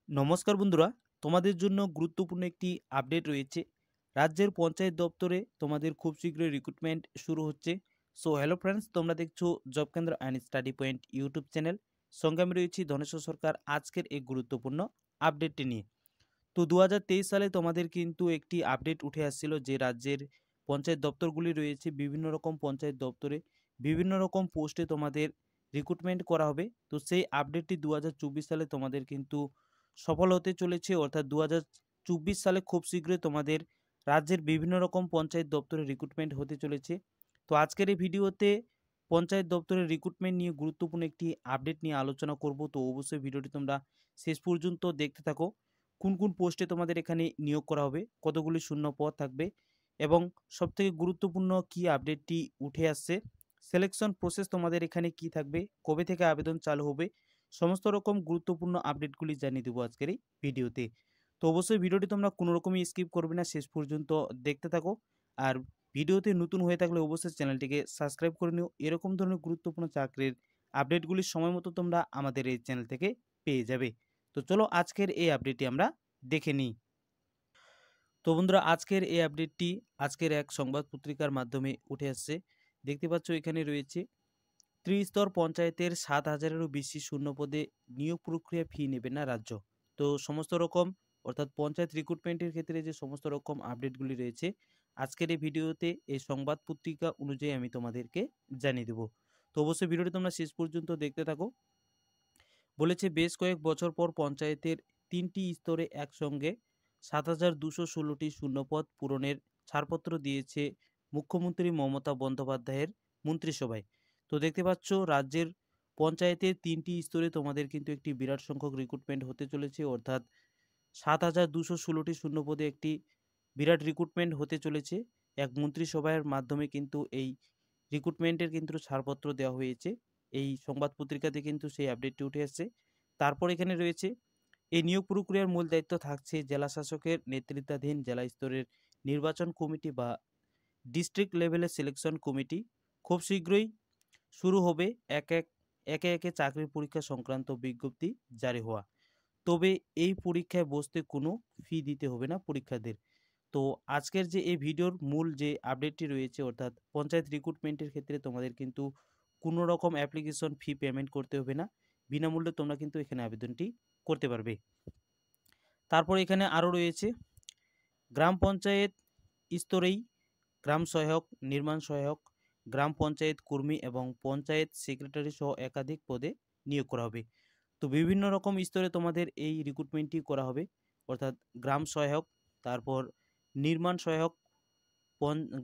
নমস্কার বন্ধুরা, তোমাদের জন্য গুরুত্বপূর্ণ একটি আপডেট রয়েছে। রাজ্যের পঞ্চায়েত দপ্তরে তোমাদের খুব শীঘ্রই রিক্রুটমেন্ট শুরু হচ্ছে। সো হ্যালো ফ্রেন্ডস, তোমরা দেখছো জব কেন্দ্র and study point YouTube channel. সঙ্গে আমি রয়েছি ধনেশ্বর সরকার আজকের এই গুরুত্বপূর্ণ আপডেটটি নিয়ে। তো 2023 সালে তোমাদের কিন্তু একটি আপডেট উঠে আসছিল যে রাজ্যের পঞ্চায়েত দপ্তরগুলি রয়েছে, বিভিন্ন রকম পঞ্চায়েত দপ্তরে বিভিন্ন রকম পোস্টে তোমাদের রিক্রুটমেন্ট করা হবে। তো সেই আপডেটটি 2024 সালে তোমাদের কিন্তু সফল হতে চলেছে, অর্থাৎ 2024 সালে খুব শীঘ্রই তোমাদের রাজ্যের বিভিন্ন রকম পঞ্চায়েত দপ্তরে রিক্রুটমেন্ট হতে চলেছে। তো আজকের এই ভিডিওতে পঞ্চায়েত দপ্তরের রিক্রুটমেন্ট নিয়ে গুরুত্বপূর্ণ একটি আপডেট নিয়ে আলোচনা করব। তো অবশ্যই ভিডিওটি তোমরা শেষ পর্যন্ত দেখতে থাকো। কোন কোন পোস্টে তোমাদের এখানে নিয়োগ করা হবে, কতগুলি শূন্য পদ থাকবে এবং সবথেকে গুরুত্বপূর্ণ কি আপডেটটি উঠে আসছে, সিলেকশন প্রসেস তোমাদের এখানে কি থাকবে, কবে থেকে আবেদন চালু হবে, সমস্ত রকম গুরুত্বপূর্ণ আপডেটগুলি জানিয়ে দেবো আজকের এই ভিডিওতে। তো অবশ্যই ভিডিওটি তোমরা কোনো রকমই স্কিপ করবে না, শেষ পর্যন্ত দেখতে থাকো। আর ভিডিওতে নতুন হয়ে থাকলে অবশ্যই চ্যানেলটিকে সাবস্ক্রাইব করে নিও। এরকম ধরনের গুরুত্বপূর্ণ চাকরির আপডেটগুলি সময় মতো তোমরা আমাদের এই চ্যানেল থেকে পেয়ে যাবে। তো চলো আজকের এই আপডেটটি আমরা দেখে নিই। তো বন্ধুরা, আজকের এই আপডেটটি আজকের এক সংবাদ পত্রিকার মাধ্যমে উঠে আসছে। দেখতে পাচ্ছ এখানে রয়েছে ত্রিস্তর পঞ্চায়েতের 7,000-এরও বেশি শূন্য পদে নিয়োগ প্রক্রিয়া ফি নেবে না রাজ্য। তো সমস্ত রকম অর্থাৎ পঞ্চায়েত রিক্রুটমেন্টের ক্ষেত্রে যে সমস্ত রকম আপডেটগুলি রয়েছে আজকের এই ভিডিওতে এই সংবাদ পত্রিকা অনুযায়ী আমি তোমাদেরকে জানিয়ে দেবো। তো অবশ্যই ভিডিওটি তোমরা শেষ পর্যন্ত দেখতে থাকো। বলেছে বেশ কয়েক বছর পর পঞ্চায়েতের 3টি স্তরে একসঙ্গে 7,216টি শূন্যপদ পূরণের ছাড়পত্র দিয়েছে মুখ্যমন্ত্রী মমতা বন্দ্যোপাধ্যায়ের মন্ত্রিসভায়। তো দেখতে পাচ্ছ রাজ্যের পঞ্চায়েতের 3টি স্তরে তোমাদের কিন্তু একটি বিরাট সংখ্যক রিক্রুটমেন্ট হতে চলেছে, অর্থাৎ 7,216টি শূন্যপদে একটি বিরাট রিক্রুটমেন্ট হতে চলেছে। এক মন্ত্রিসভার মাধ্যমে কিন্তু এই রিক্রুটমেন্টের কিন্তু ছাড়পত্র দেওয়া হয়েছে। এই সংবাদ পত্রিকাতে কিন্তু সেই আপডেটটি উঠে আসছে। তারপর এখানে রয়েছে এই নিয়োগ প্রক্রিয়ার মূল দায়িত্ব থাকছে জেলা শাসকের নেতৃত্বাধীন জেলা স্তরের নির্বাচন কমিটি বা ডিস্ট্রিক্ট লেভেলের সিলেকশন কমিটি। খুব শীঘ্রই শুরু হবে একে একে চাকরির পরীক্ষা সংক্রান্ত বিজ্ঞপ্তি জারি হওয়া। তবে এই পরীক্ষায় বসতে কোনো ফি দিতে হবে না পরীক্ষার্থীদের। তো আজকের যে এই ভিডিওর মূল যে আপডেটটি রয়েছে, অর্থাৎ পঞ্চায়েত রিক্রুটমেন্টের ক্ষেত্রে তোমাদের কিন্তু কোনো রকম অ্যাপ্লিকেশন ফি পেমেন্ট করতে হবে না, বিনামূল্যে তোমরা কিন্তু এখানে আবেদনটি করতে পারবে। তারপর এখানে আরও রয়েছে গ্রাম পঞ্চায়েত স্তরেই গ্রাম সহায়ক, নির্মাণ সহায়ক, গ্রাম পঞ্চায়েত কর্মী এবং পঞ্চায়েত সেক্রেটারি সহ একাধিক পদে নিয়োগ করা হবে। তো বিভিন্ন রকম স্তরে তোমাদের এই রিক্রুটমেন্টটি করা হবে, অর্থাৎ গ্রাম সহায়ক, তারপর নির্মাণ সহায়ক,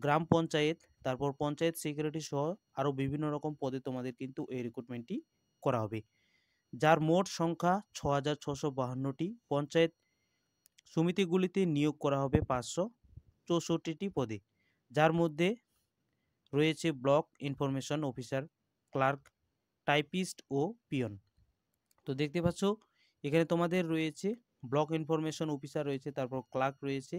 গ্রাম পঞ্চায়েত, তারপর পঞ্চায়েত সেক্রেটারি সহ আরও বিভিন্ন রকম পদে তোমাদের কিন্তু এই রিক্রুটমেন্টটি করা হবে, যার মোট সংখ্যা 6,652টি। পঞ্চায়েত সমিতিগুলিতে নিয়োগ করা হবে 564টি পদে, যার মধ্যে রয়েছে block information officer, clerk, typist ও পিয়ন। তো দেখতে পাচ্ছ এখানে তোমাদের রয়েছে ব্লক ইনফরমেশন অফিসার রয়েছে, তারপর ক্লার্ক রয়েছে,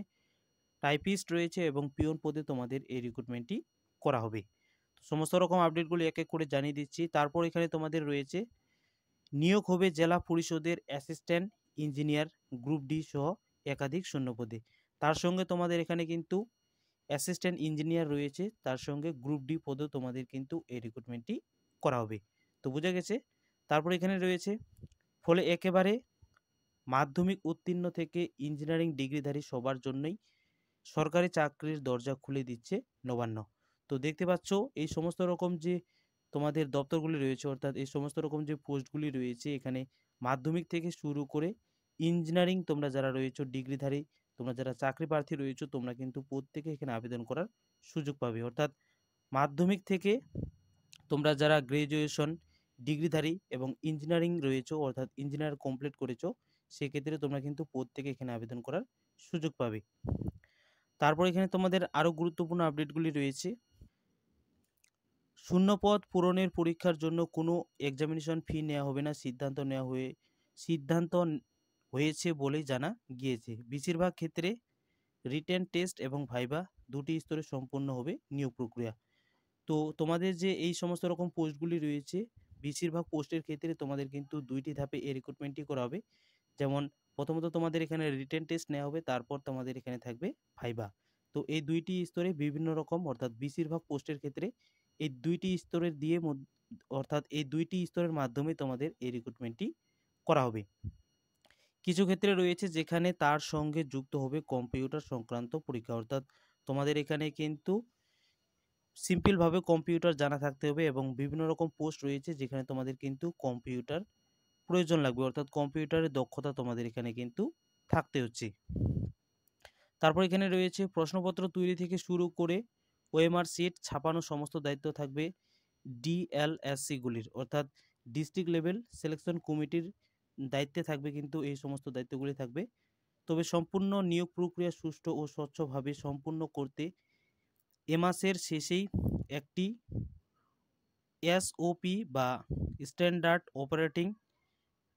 টাইপিস্ট রয়েছে এবং পিয়ন পদে তোমাদের এই রিক্রুটমেন্টটি করা হবে। সমস্ত রকম আপডেটগুলি এক এক করে জানিয়ে দিচ্ছি। তারপর এখানে তোমাদের রয়েছে নিয়োগ হবে জেলা পরিষদের অ্যাসিস্ট্যান্ট ইঞ্জিনিয়ার গ্রুপ ডি সহ একাধিক শূন্যপদে। তার সঙ্গে তোমাদের এখানে কিন্তু অ্যাসিস্ট্যান্ট ইঞ্জিনিয়ার রয়েছে, তার সঙ্গে গ্রুপ ডি পদেও তোমাদের কিন্তু এই রিক্রুটমেন্টটি করা হবে। তো বোঝা গেছে। তারপর এখানে রয়েছে ফলে একেবারে মাধ্যমিক উত্তীর্ণ থেকে ইঞ্জিনিয়ারিং ডিগ্রিধারী সবার জন্যই সরকারি চাকরির দরজা খুলে দিচ্ছে নবান্ন। তো দেখতে পাচ্ছ এই সমস্ত রকম যে তোমাদের দপ্তরগুলি রয়েছে, অর্থাৎ এই সমস্ত রকম যে পোস্টগুলি রয়েছে এখানে মাধ্যমিক থেকে শুরু করে ইঞ্জিনিয়ারিং তোমরা যারা রয়েছো ডিগ্রিধারী, তোমরা যারা চাকরি প্রার্থী রয়েছো, তোমরা কিন্তু প্রত্যেকে এখানে আবেদন করার সুযোগ পাবে। অর্থাৎ মাধ্যমিক থেকে তোমরা যারা গ্র্যাজুয়েশন ডিগ্রিধারী এবং ইঞ্জিনিয়ারিং রয়েছো, অর্থাৎ ইঞ্জিনিয়ার কমপ্লিট করেছো, সেক্ষেত্রে তোমরা কিন্তু প্রত্যেকে এখানে আবেদন করার সুযোগ পাবে। তারপর এখানে তোমাদের আরও গুরুত্বপূর্ণ আপডেটগুলি রয়েছে। শূন্যপদ পূরণের পরীক্ষার জন্য কোনো এক্সামিনেশন ফি নেওয়া হবে না, সিদ্ধান্ত হয়েছে বলেই জানা গিয়েছে। বেশিরভাগ ক্ষেত্রে রিটেন টেস্ট এবং ভাইবা দুটি স্তরে সম্পন্ন হবে নিয়োগ প্রক্রিয়া। তো তোমাদের যে এই সমস্ত রকম পোস্টগুলি রয়েছে বেশিরভাগ পোস্টের ক্ষেত্রে তোমাদের কিন্তু 2টি ধাপে এই রিক্রুটমেন্টটি করা হবে। যেমন প্রথমত তোমাদের এখানে রিটেন টেস্ট নেওয়া হবে, তারপর তোমাদের এখানে থাকবে ভাইবা। তো এই ২টি স্তরে বিভিন্ন রকম, অর্থাৎ বেশিরভাগ পোস্টের ক্ষেত্রে এই ২টি স্তরের দিয়ে অর্থাৎ এই ২টি স্তরের মাধ্যমে তোমাদের এই রিক্রুটমেন্টটি করা হবে। কিছু ক্ষেত্রে রয়েছে যেখানে তার সঙ্গে যুক্ত হবে কম্পিউটার সংক্রান্ত পরীক্ষা, অর্থাৎ তোমাদের এখানে কিন্তু সিম্পলভাবে কম্পিউটার জানা থাকতে হবে এবং বিভিন্ন রকম পোস্ট রয়েছে যেখানে তোমাদের কিন্তু কম্পিউটার প্রয়োজন লাগবে, অর্থাৎ কম্পিউটারের দক্ষতা তোমাদের এখানে কিন্তু থাকতে হচ্ছে। তারপর এখানে রয়েছে প্রশ্নপত্র তৈরি থেকে শুরু করে ওএমআর শিট ছাপানো সমস্ত দায়িত্ব থাকবে ডিএলএসসিগুলির, অর্থাৎ ডিস্ট্রিক্ট লেভেল সিলেকশন কমিটির দায়িত্বে থাকবে কিন্তু এই সমস্ত দায়িত্বগুলি থাকবে। তবে সম্পূর্ণ নিয়োগ প্রক্রিয়া সুষ্ঠু ও স্বচ্ছভাবে সম্পূর্ণ করতে এ মাসের শেষেই একটি এসওপি বা স্ট্যান্ডার্ড অপারেটিং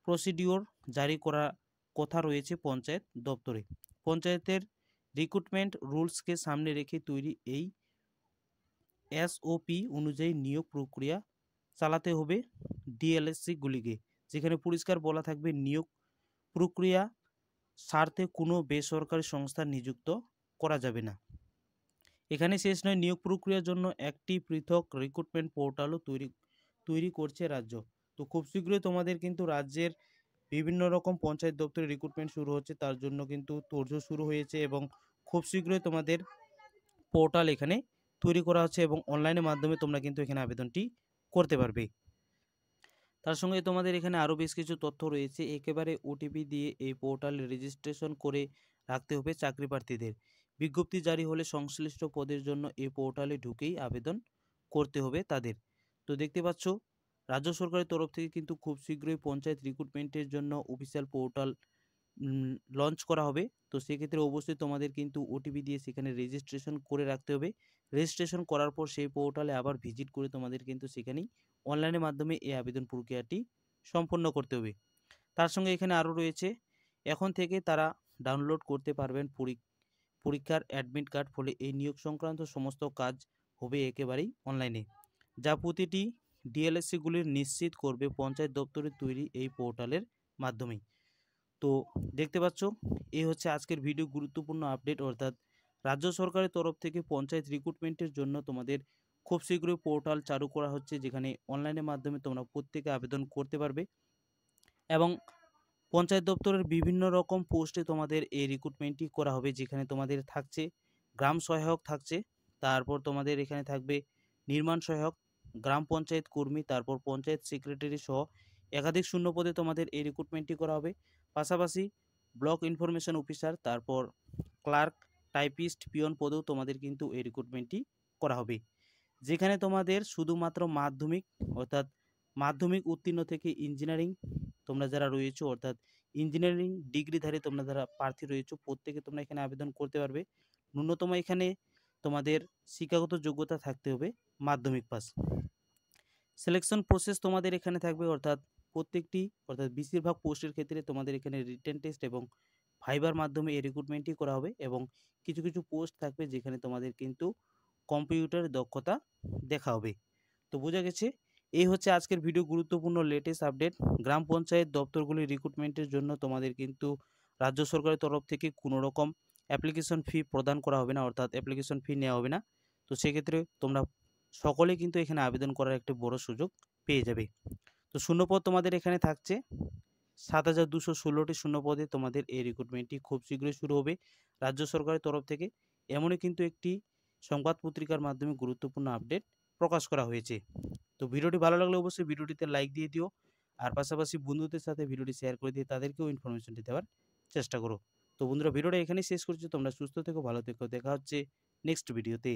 প্রসিডিওর জারি করার কথা রয়েছে পঞ্চায়েত দপ্তরে। পঞ্চায়েতের রিক্রুটমেন্ট রুলসকে সামনে রেখে তৈরি এই এসওপি অনুযায়ী নিয়োগ প্রক্রিয়া চালাতে হবে ডিএলএসসিগুলিকে, যেখানে পরিষ্কার বলা থাকবে নিয়োগ প্রক্রিয়া স্বার্থে কোনো বেসরকারি সংস্থা নিযুক্ত করা যাবে না। এখানে শেষ নয়, নিয়োগ প্রক্রিয়ার জন্য একটি পৃথক রিক্রুটমেন্ট পোর্টালও তৈরি করছে রাজ্য। তো খুব শীঘ্রই তোমাদের কিন্তু রাজ্যের বিভিন্ন রকম পঞ্চায়েত দপ্তরে রিক্রুটমেন্ট শুরু হচ্ছে, তার জন্য কিন্তু তোড়জোড় শুরু হয়েছে এবং খুব শীঘ্রই তোমাদের পোর্টাল এখানে তৈরি করা হচ্ছে এবং অনলাইনের মাধ্যমে তোমরা কিন্তু এখানে আবেদনটি করতে পারবে। তার সঙ্গে তোমাদের এখানে আরও বেশ কিছু তথ্য রয়েছে। একেবারে ওটিপি দিয়ে এই পোর্টালে রেজিস্ট্রেশন করে রাখতে হবে চাকরি প্রার্থীদের। বিজ্ঞপ্তি জারি হলে সংশ্লিষ্ট পদের জন্য এই পোর্টালে ঢুকেই আবেদন করতে হবে তাদের। তো দেখতে পাচ্ছ রাজ্য সরকারের তরফ থেকে কিন্তু খুব শীঘ্রই পঞ্চায়েত রিক্রুটমেন্টের জন্য অফিসিয়াল পোর্টাল লঞ্চ করা হবে। তো সেক্ষেত্রে অবশ্যই তোমাদের কিন্তু ওটিপি দিয়ে সেখানে রেজিস্ট্রেশন করে রাখতে হবে। রেজিস্ট্রেশন করার পর সেই পোর্টালে আবার ভিজিট করে তোমাদের কিন্তু সেখানেই অনলাইনের মাধ্যমে এই আবেদন প্রক্রিয়াটি সম্পন্ন করতে হবে। তার সঙ্গে এখানে আরও রয়েছে, এখন থেকে তারা ডাউনলোড করতে পারবেন পরীক্ষার অ্যাডমিট কার্ড, ফলে এই নিয়োগ সংক্রান্ত সমস্ত কাজ হবে একেবারেই অনলাইনে, যা প্রতিটি ডিএলএসসিগুলির নিশ্চিত করবে পঞ্চায়েত দপ্তরে তৈরি এই পোর্টালের মাধ্যমেই। তো দেখতে পাচ্ছ এই হচ্ছে আজকের ভিডিও গুরুত্বপূর্ণ আপডেট, অর্থাৎ রাজ্য সরকারের তরফ থেকে পঞ্চায়েত রিক্রুটমেন্টের জন্য তোমাদের খুব শীঘ্রই পোর্টাল চালু করা হচ্ছে, যেখানে অনলাইনের মাধ্যমে তোমরা প্রত্যেকে আবেদন করতে পারবে এবং পঞ্চায়েত দপ্তরের বিভিন্ন রকম পোস্টে তোমাদের এই রিক্রুটমেন্টটি করা হবে, যেখানে তোমাদের থাকছে গ্রাম সহায়ক থাকছে, তারপর তোমাদের এখানে থাকবে নির্মাণ সহায়ক, গ্রাম পঞ্চায়েত কর্মী, তারপর পঞ্চায়েত সেক্রেটারি সহ একাধিক শূন্য পদে তোমাদের এই রিক্রুটমেন্টটি করা হবে। পাশাপাশি ব্লক ইনফরমেশন অফিসার, তারপর ক্লার্ক, টাইপিস্ট, পিয়ন পদেও তোমাদের কিন্তু এই রিক্রুটমেন্টটি করা হবে, যেখানে তোমাদের শুধুমাত্র মাধ্যমিক, অর্থাৎ মাধ্যমিক উত্তীর্ণ থেকে ইঞ্জিনিয়ারিং তোমরা যারা রয়েছো, অর্থাৎ ইঞ্জিনিয়ারিং ডিগ্রিধারী তোমরা যারা প্রার্থী রয়েছো, প্রত্যেকে তোমরা এখানে আবেদন করতে পারবে। ন্যূনতম এখানে তোমাদের শিক্ষাগত যোগ্যতা থাকতে হবে মাধ্যমিক পাস। সিলেকশন প্রসেস তোমাদের এখানে থাকবে, অর্থাৎ বেশিরভাগ পোস্টের ক্ষেত্রে তোমাদের এখানে রিটেন টেস্ট এবং ভাইবার মাধ্যমে এই রিক্রুটমেন্টই করা হবে এবং কিছু কিছু পোস্ট থাকবে যেখানে তোমাদের কিন্তু কম্পিউটারের দক্ষতা দেখা হবে। তো বোঝা গেছে, এই হচ্ছে আজকের ভিডিও গুরুত্বপূর্ণ লেটেস্ট আপডেট। গ্রাম পঞ্চায়েত দপ্তরগুলির রিক্রুটমেন্টের জন্য তোমাদের কিন্তু রাজ্য সরকারের তরফ থেকে কোনো রকম অ্যাপ্লিকেশন ফি প্রদান করা হবে না, অর্থাৎ অ্যাপ্লিকেশন ফি নেওয়া হবে না। তো সেক্ষেত্রে তোমরা সকলে কিন্তু এখানে আবেদন করার একটি বড় সুযোগ পেয়ে যাবে। তো শূন্যপদ তোমাদের এখানে থাকছে ৭,২১৬টি শূন্যপদে তোমাদের এই রিক্রুটমেন্টটি খুব শীঘ্রই শুরু হবে রাজ্য সরকারের তরফ থেকে। এমনই কিন্তু একটি সংবাদ পত্রিকার মাধ্যমে গুরুত্বপূর্ণ আপডেট প্রকাশ করা হয়েছে। তো ভিডিওটি ভালো লাগলে অবশ্যই ভিডিওটিতে লাইক দিয়ে দিও, আর পাশাপাশি বন্ধুদের সাথে ভিডিওটি শেয়ার করে দিয়ে তাদেরকেও ইনফরমেশনটি দেওয়ার চেষ্টা করো। তো বন্ধুরা, ভিডিওটা এখানেই শেষ করছি। তোমরা সুস্থ থেকো, ভালো থেকো, দেখা হচ্ছে নেক্সট ভিডিওতে।